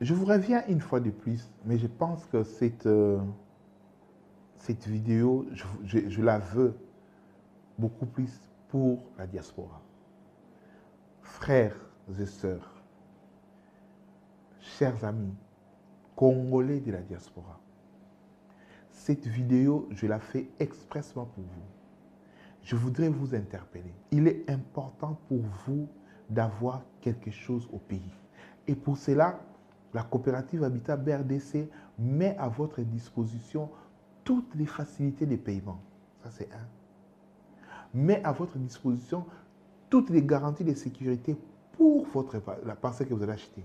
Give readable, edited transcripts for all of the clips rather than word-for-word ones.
Je vous reviens une fois de plus, mais je pense que cette vidéo, je la veux beaucoup plus pour la diaspora. Frères et sœurs, chers amis, Congolais de la diaspora, cette vidéo, je la fais expressement pour vous. Je voudrais vous interpeller. Il est important pour vous d'avoir quelque chose au pays. Et pour cela, la coopérative Habitat BRDC met à votre disposition toutes les facilités de paiement. Ça, c'est un. Met à votre disposition toutes les garanties de sécurité pour la parcelle que vous allez acheter.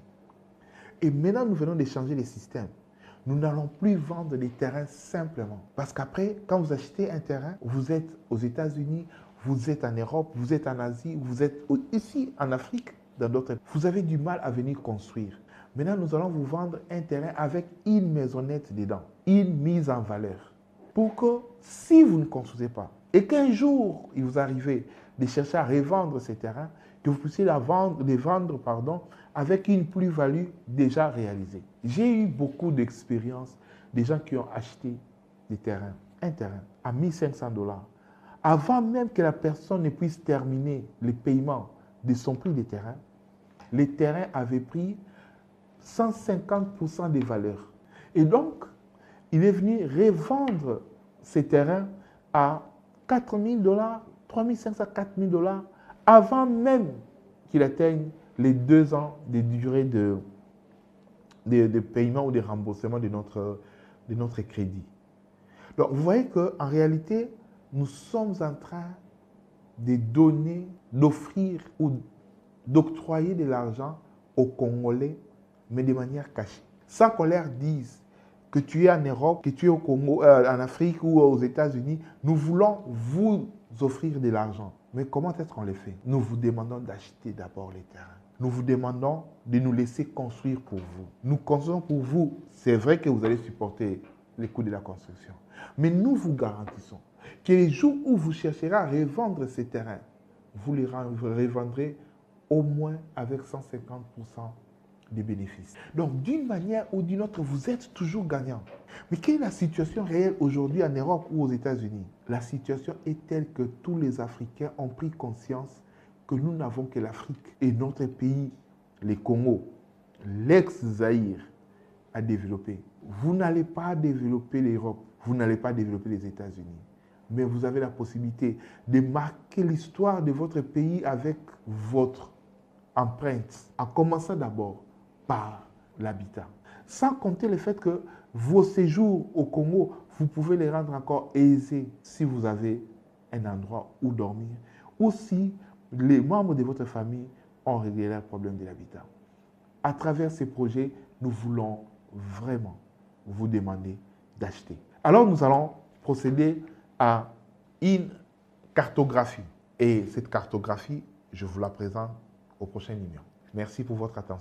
Et maintenant, nous venons de changer les systèmes. Nous n'allons plus vendre les terrains simplement. Parce qu'après, quand vous achetez un terrain, vous êtes aux États-Unis, vous êtes en Europe, vous êtes en Asie, vous êtes ici en Afrique, dans d'autres. Vous avez du mal à venir construire. Maintenant, nous allons vous vendre un terrain avec une maisonnette dedans, une mise en valeur. Pour que si vous ne construisez pas, et qu'un jour, il vous arrive de chercher à revendre ces terrains, que vous puissiez les vendre avec une plus-value déjà réalisée. J'ai eu beaucoup d'expériences des gens qui ont acheté des terrains, un terrain à 1500 $, avant même que la personne ne puisse terminer le paiement de son prix des terrains. Les terrains avaient pris 150% des valeurs. Et donc, il est venu revendre ces terrains à 4000 $, 3500, 4000 $, avant même qu'il atteigne les 2 ans de durée de paiement ou de remboursement de notre crédit. Donc, vous voyez qu'en réalité, nous sommes en train de donner, d'offrir ou d'octroyer de l'argent aux Congolais, mais de manière cachée. Sans qu'on leur dise que tu es en Europe, que tu es au Congo, en Afrique ou aux États-Unis, nous voulons vous offrir de l'argent. Mais comment est-ce qu'on le fait? Nous vous demandons d'acheter d'abord les terrains. Nous vous demandons de nous laisser construire pour vous. Nous construisons pour vous. C'est vrai que vous allez supporter les coûts de la construction. Mais nous vous garantissons que les jours où vous chercherez à revendre ces terrains, vous les revendrez au moins avec 150% des bénéfices. Donc, d'une manière ou d'une autre, vous êtes toujours gagnant. Mais quelle est la situation réelle aujourd'hui en Europe ou aux États-Unis? La situation est telle que tous les Africains ont pris conscience que nous n'avons que l'Afrique et notre pays, les Congo, l'ex-Zaïre, à développer. Vous n'allez pas développer l'Europe, vous n'allez pas développer les États-Unis. Mais vous avez la possibilité de marquer l'histoire de votre pays avec votre empreinte, en commençant d'abord par l'habitat. Sans compter le fait que vos séjours au Congo, vous pouvez les rendre encore aisés si vous avez un endroit où dormir ou si les membres de votre famille ont réglé le problème de l'habitat. À travers ces projets, nous voulons vraiment vous demander d'acheter. Alors nous allons procéder à une cartographie. Et cette cartographie, je vous la présente au prochain numéro. Merci pour votre attention.